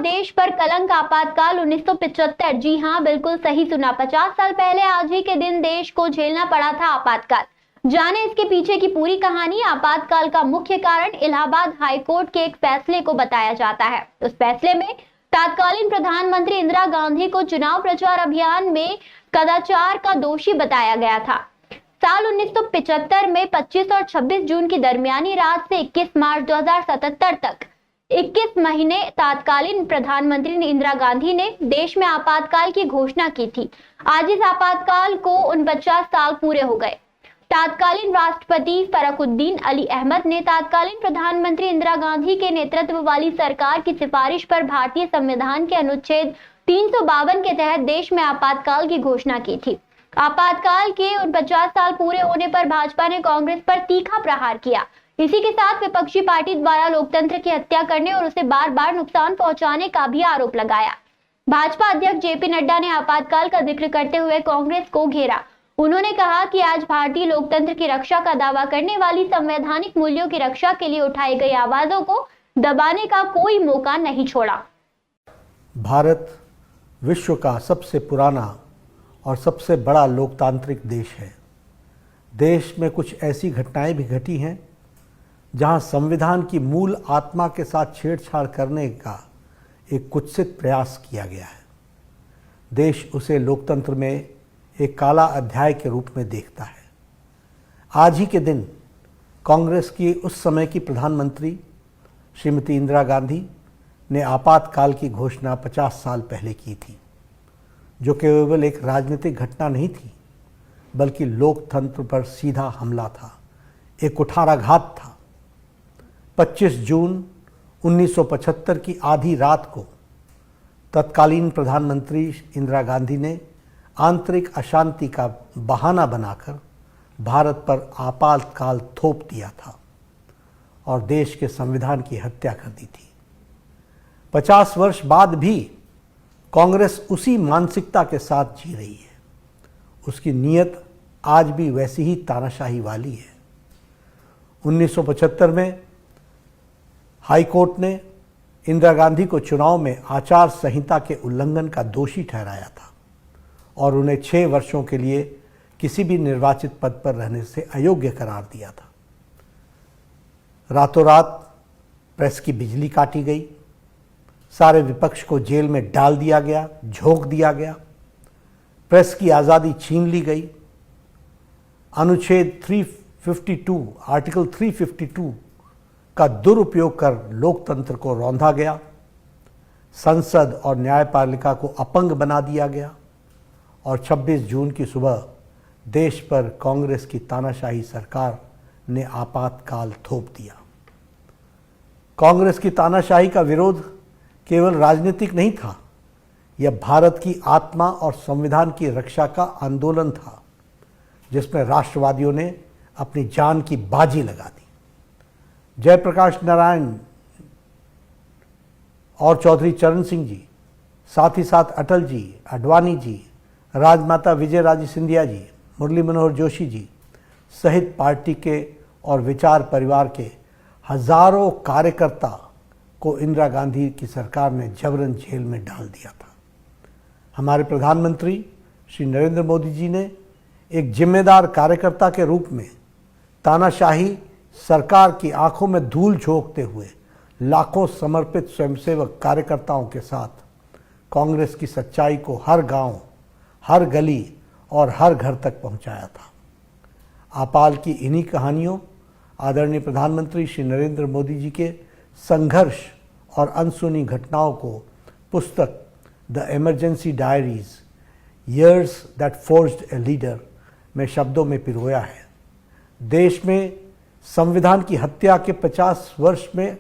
देश पर कलंक आपातकाल 1975। जी हां, बिल्कुल सही सुना। 50 साल पहले आज ही के दिन देश को झेलना पड़ा था आपातकाल। जाने इसके पीछे की पूरी कहानी। आपातकाल का मुख्य कारण इलाहाबाद हाईकोर्ट के एक फैसले को बताया जाता है। उस फैसले में तत्कालीन प्रधानमंत्री इंदिरा गांधी को चुनाव प्रचार अभियान में कदाचार का दोषी बताया गया था। साल 1975 में 25 और 26 जून की दरमियानी रात से 21 मार्च 2077 तक 21 महीने तत्कालीन प्रधानमंत्री इंदिरा गांधी ने देश में आपातकाल की घोषणा की थी। आज इस आपातकाल को 49 साल पूरे हो गए। तत्कालीन राष्ट्रपति फरुखुद्दीन अली अहमद ने तत्कालीन प्रधानमंत्री इंदिरा गांधी के नेतृत्व वाली सरकार की सिफारिश पर भारतीय संविधान के अनुच्छेद 352 के तहत देश में आपातकाल की घोषणा की थी। आपातकाल के 49 साल पूरे होने पर भाजपा ने कांग्रेस पर तीखा प्रहार किया। इसी के साथ विपक्षी पार्टी द्वारा लोकतंत्र की हत्या करने और उसे बार बार नुकसान पहुंचाने का भी आरोप लगाया। भाजपा अध्यक्ष जेपी नड्डा ने आपातकाल का जिक्र करते हुए कांग्रेस को घेरा। उन्होंने कहा कि आज भारतीय लोकतंत्र की रक्षा का दावा करने वाली संवैधानिक मूल्यों की रक्षा के लिए उठाई गई आवाजों को दबाने का कोई मौका नहीं छोड़ा। भारत विश्व का सबसे पुराना और सबसे बड़ा लोकतांत्रिक देश है। देश में कुछ ऐसी घटनाएं भी घटी हैं जहां संविधान की मूल आत्मा के साथ छेड़छाड़ करने का एक कुत्सित प्रयास किया गया है। देश उसे लोकतंत्र में एक काला अध्याय के रूप में देखता है। आज ही के दिन कांग्रेस की उस समय की प्रधानमंत्री श्रीमती इंदिरा गांधी ने आपातकाल की घोषणा 50 साल पहले की थी, जो केवल एक राजनीतिक घटना नहीं थी, बल्कि लोकतंत्र पर सीधा हमला था, एक कुठाराघात था। 25 जून 1975 की आधी रात को तत्कालीन प्रधानमंत्री इंदिरा गांधी ने आंतरिक अशांति का बहाना बनाकर भारत पर आपातकाल थोप दिया था और देश के संविधान की हत्या कर दी थी। 50 वर्ष बाद भी कांग्रेस उसी मानसिकता के साथ जी रही है। उसकी नीयत आज भी वैसी ही तानाशाही वाली है। 1975 में हाई कोर्ट ने इंदिरा गांधी को चुनाव में आचार संहिता के उल्लंघन का दोषी ठहराया था और उन्हें 6 वर्षों के लिए किसी भी निर्वाचित पद पर रहने से अयोग्य करार दिया था। रातों रात प्रेस की बिजली काटी गई, सारे विपक्ष को जेल में डाल दिया गया, झोंक दिया गया, प्रेस की आज़ादी छीन ली गई। अनुच्छेद 352 आर्टिकल 352 का दुरुपयोग कर लोकतंत्र को रौंदा गया। संसद और न्यायपालिका को अपंग बना दिया गया और 26 जून की सुबह देश पर कांग्रेस की तानाशाही सरकार ने आपातकाल थोप दिया। कांग्रेस की तानाशाही का विरोध केवल राजनीतिक नहीं था, यह भारत की आत्मा और संविधान की रक्षा का आंदोलन था, जिसमें राष्ट्रवादियों ने अपनी जान की बाजी लगा दी। जयप्रकाश नारायण और चौधरी चरण सिंह जी, साथ ही साथ अटल जी, आडवाणी जी, राजमाता विजयराजे सिंधिया जी, मुरली मनोहर जोशी जी सहित पार्टी के और विचार परिवार के हजारों कार्यकर्ता को इंदिरा गांधी की सरकार ने जबरन जेल में डाल दिया था। हमारे प्रधानमंत्री श्री नरेंद्र मोदी जी ने एक जिम्मेदार कार्यकर्ता के रूप में तानाशाही सरकार की आंखों में धूल झोंकते हुए लाखों समर्पित स्वयंसेवक कार्यकर्ताओं के साथ कांग्रेस की सच्चाई को हर गांव, हर गली और हर घर तक पहुंचाया था। आपाल की इन्हीं कहानियों आदरणीय प्रधानमंत्री श्री नरेंद्र मोदी जी के संघर्ष और अनसुनी घटनाओं को पुस्तक the emergency diaries years that forged a leader में शब्दों में पिरोया है। देश में संविधान की हत्या के 50 वर्ष में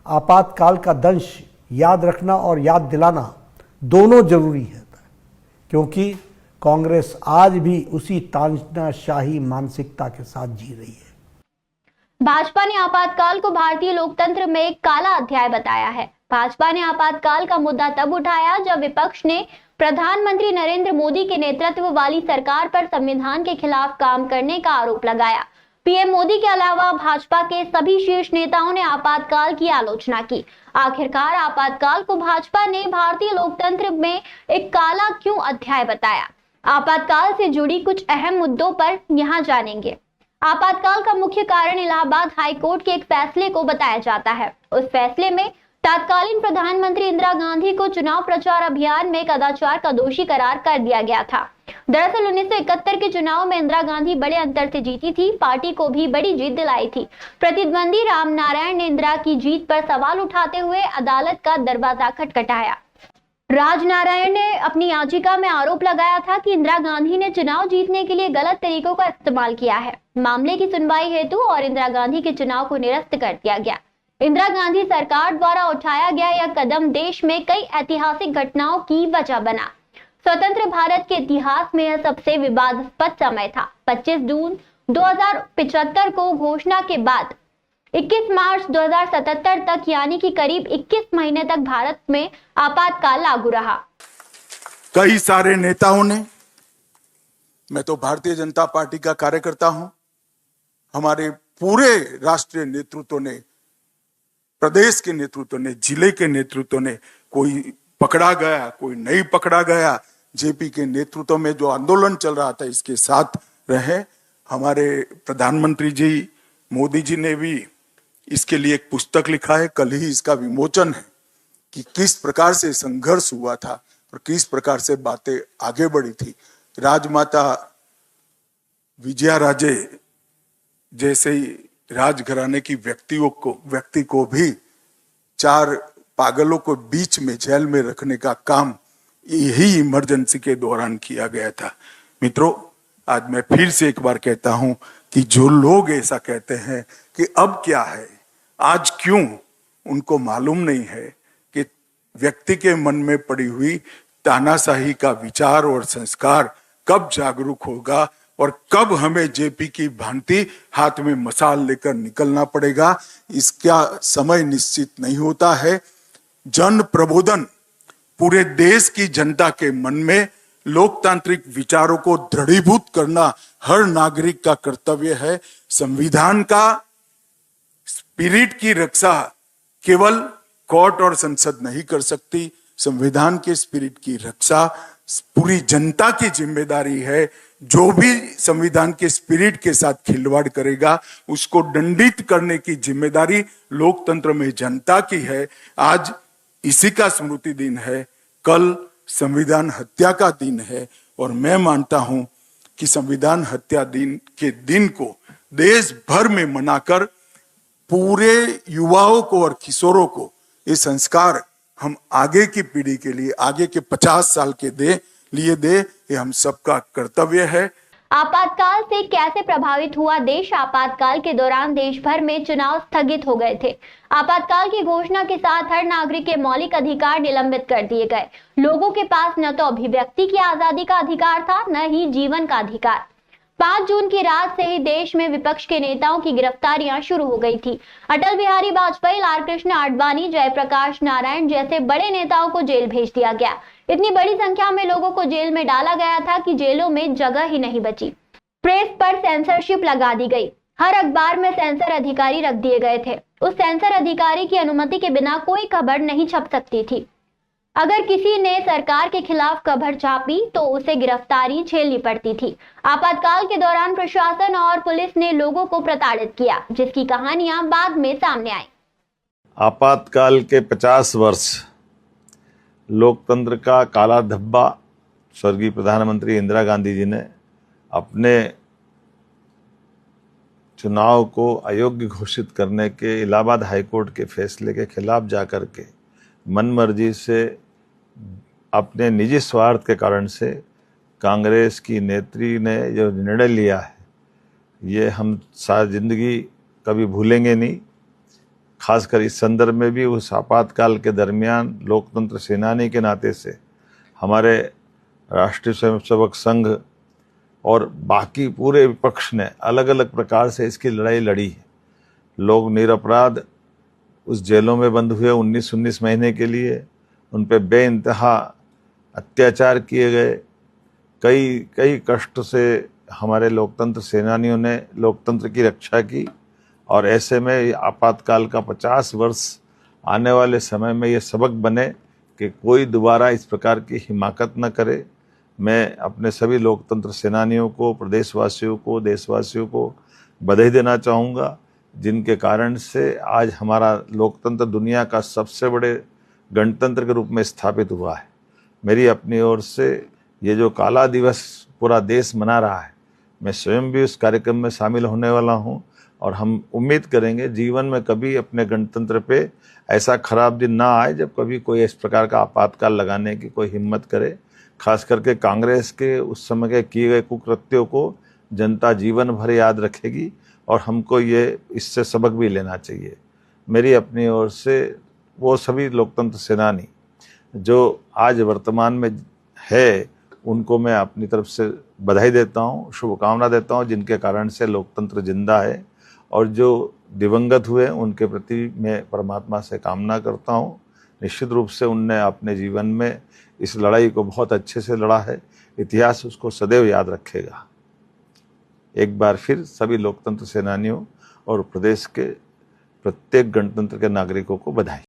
आपातकाल का दंश याद रखना और याद दिलाना दोनों जरूरी है, क्योंकि कांग्रेस आज भी उसी तानाशाही मानसिकता के साथ जी रही है। भाजपा ने आपातकाल को भारतीय लोकतंत्र में एक काला अध्याय बताया है। भाजपा ने आपातकाल का मुद्दा तब उठाया जब विपक्ष ने प्रधानमंत्री नरेंद्र मोदी के नेतृत्व वाली सरकार पर संविधान के खिलाफ काम करने का आरोप लगाया। पीएम मोदी के अलावा भाजपा के सभी शीर्ष नेताओं ने आपातकाल की आलोचना की। आखिरकार आपातकाल को भाजपा ने भारतीय लोकतंत्र में एक काला क्यों अध्याय बताया? आपातकाल से जुड़ी कुछ अहम मुद्दों पर यहां जानेंगे। आपातकाल का मुख्य कारण इलाहाबाद हाई कोर्ट के एक फैसले को बताया जाता है। उस फैसले में तत्कालीन प्रधानमंत्री इंदिरा गांधी को चुनाव प्रचार अभियान में कदाचार का दोषी करार कर दिया गया था। दरअसल 1971 के चुनाव में इंदिरा गांधी बड़े अंतर से जीती थी, पार्टी को भी बड़ी जीत दिलाई थी। प्रतिद्वंदी राम नारायण ने इंदिरा की जीत पर सवाल उठाते हुए अदालत का दरवाजा खटखटाया। राजनारायण ने अपनी याचिका में आरोप लगाया था कि इंदिरा गांधी ने चुनाव जीतने के लिए गलत तरीकों का इस्तेमाल किया है। मामले की सुनवाई हेतु और इंदिरा गांधी के चुनाव को निरस्त कर दिया गया। इंदिरा गांधी सरकार द्वारा उठाया गया यह कदम देश में कई ऐतिहासिक घटनाओं की वजह बना। स्वतंत्र भारत के इतिहास में यह सबसे विवादास्पद समय था। 25 जून 2075 को घोषणा के बाद 21 मार्च 2077 तक यानी कि करीब 21 महीने तक भारत में आपातकाल लागू रहा। कई सारे नेताओं ने, मैं तो भारतीय जनता पार्टी का कार्यकर्ता हूं, हमारे पूरे राष्ट्रीय नेतृत्व ने, प्रदेश के नेतृत्व ने, जिले के नेतृत्व ने, कोई पकड़ा गया, कोई नहीं पकड़ा गया, जेपी के नेतृत्व में जो आंदोलन चल रहा था इसके साथ रहे। हमारे प्रधानमंत्री जी मोदी जी ने भी इसके लिए एक पुस्तक लिखा है, कल ही इसका विमोचन है कि किस प्रकार से संघर्ष हुआ था और किस प्रकार से बातें आगे बढ़ी थी। राजमाता विजया राजे जैसे ही राजघराने की व्यक्ति को भी 4 पागलों को बीच में जेल में रखने का काम यही इमरजेंसी के दौरान किया गया था। मित्रों, आज मैं फिर से एक बार कहता हूं कि जो लोग ऐसा कहते हैं कि अब क्या है, आज क्यों, उनको मालूम नहीं है कि व्यक्ति के मन में पड़ी हुई तानाशाही का विचार और संस्कार कब जागरूक होगा और कब हमें जेपी की भांति हाथ में मशाल लेकर निकलना पड़ेगा, इसका समय निश्चित नहीं होता है। जन प्रबोधन पूरे देश की जनता के मन में लोकतांत्रिक विचारों को दृढ़ीभूत करना हर नागरिक का कर्तव्य है। संविधान का स्पिरिट की रक्षा केवल कोर्ट और संसद नहीं कर सकती। संविधान के स्पिरिट की रक्षा पूरी जनता की जिम्मेदारी है। जो भी संविधान के स्पिरिट के साथ खिलवाड़ करेगा उसको दंडित करने की जिम्मेदारी लोकतंत्र में जनता की है। आज इसी का स्मृति दिन है, कल संविधान हत्या का दिन है और मैं मानता हूं कि संविधान हत्या दिन के दिन को देश भर में मनाकर पूरे युवाओं को और किशोरों को ये संस्कार हम आगे की पीढ़ी के लिए, आगे के 50 साल के लिए दे, ये हम सबका कर्तव्य है। आपातकाल से कैसे प्रभावित हुआ देश? आपातकाल के दौरान देश भर में चुनाव स्थगित हो गए थे। आपातकाल की घोषणा के साथ हर नागरिक के मौलिक अधिकार निलंबित कर दिए गए। लोगों के पास न तो अभिव्यक्ति की आजादी का अधिकार था, न ही जीवन का अधिकार। 5 जून की रात से ही देश में विपक्ष के नेताओं की गिरफ्तारियां शुरू हो गई थी। अटल बिहारी वाजपेयी, लाल कृष्ण आडवाणी, जयप्रकाश नारायण जैसे बड़े नेताओं को जेल भेज दिया गया। इतनी बड़ी संख्या में लोगों को जेल में डाला गया था कि जेलों में जगह ही नहीं बची। प्रेस पर सेंसरशिप लगा दी गई। हर अखबार में सेंसर अधिकारी रख दिए गए थे। उस सेंसर अधिकारी की अनुमति के बिना कोई खबर नहीं छप सकती थी। अगर किसी ने सरकार के खिलाफ खबर छापी तो उसे गिरफ्तारी झेलनी पड़ती थी। आपातकाल के दौरान प्रशासन और पुलिस ने लोगों को प्रताड़ित किया, जिसकी कहानियां बाद में सामने आई। आपातकाल के 50 वर्ष लोकतंत्र का काला धब्बा स्वर्गीय प्रधानमंत्री इंदिरा गांधी जी ने अपने चुनाव को अयोग्य घोषित करने के इलाहाबाद हाईकोर्ट के फैसले के खिलाफ जाकर के मनमर्जी से अपने निजी स्वार्थ के कारण से कांग्रेस की नेत्री ने जो निर्णय लिया है, ये हम सारी जिंदगी कभी भूलेंगे नहीं। खासकर इस संदर्भ में भी उस आपातकाल के दरमियान लोकतंत्र सेनानी के नाते से हमारे राष्ट्रीय स्वयंसेवक संघ और बाकी पूरे विपक्ष ने अलग अलग प्रकार से इसकी लड़ाई लड़ी है। लोग निरपराध उस जेलों में बंद हुए 19 महीने के लिए, उन पे बेइंतहा अत्याचार किए गए, कई कष्ट से हमारे लोकतंत्र सेनानियों ने लोकतंत्र की रक्षा की, और ऐसे में आपातकाल का 50 वर्ष आने वाले समय में ये सबक बने कि कोई दोबारा इस प्रकार की हिमाकत न करे। मैं अपने सभी लोकतंत्र सेनानियों को, प्रदेशवासियों को, देशवासियों को बधाई देना चाहूँगा, जिनके कारण से आज हमारा लोकतंत्र दुनिया का सबसे बड़े गणतंत्र के रूप में स्थापित हुआ है। मेरी अपनी ओर से ये जो काला दिवस पूरा देश मना रहा है, मैं स्वयं भी उस कार्यक्रम में शामिल होने वाला हूँ, और हम उम्मीद करेंगे जीवन में कभी अपने गणतंत्र पे ऐसा खराब दिन ना आए जब कभी कोई इस प्रकार का आपातकाल लगाने की कोई हिम्मत करे। खास करके कांग्रेस के उस समय के किए गए कुकृत्यों को जनता जीवन भर याद रखेगी, और हमको ये इससे सबक भी लेना चाहिए। मेरी अपनी ओर से वो सभी लोकतंत्र सेनानी जो आज वर्तमान में है, उनको मैं अपनी तरफ से बधाई देता हूँ, शुभकामना देता हूँ, जिनके कारण से लोकतंत्र जिंदा है। और जो दिवंगत हुए उनके प्रति मैं परमात्मा से कामना करता हूँ। निश्चित रूप से उनने अपने जीवन में इस लड़ाई को बहुत अच्छे से लड़ा है, इतिहास उसको सदैव याद रखेगा। एक बार फिर सभी लोकतंत्र सेनानियों और प्रदेश के प्रत्येक गणतंत्र के नागरिकों को बधाई।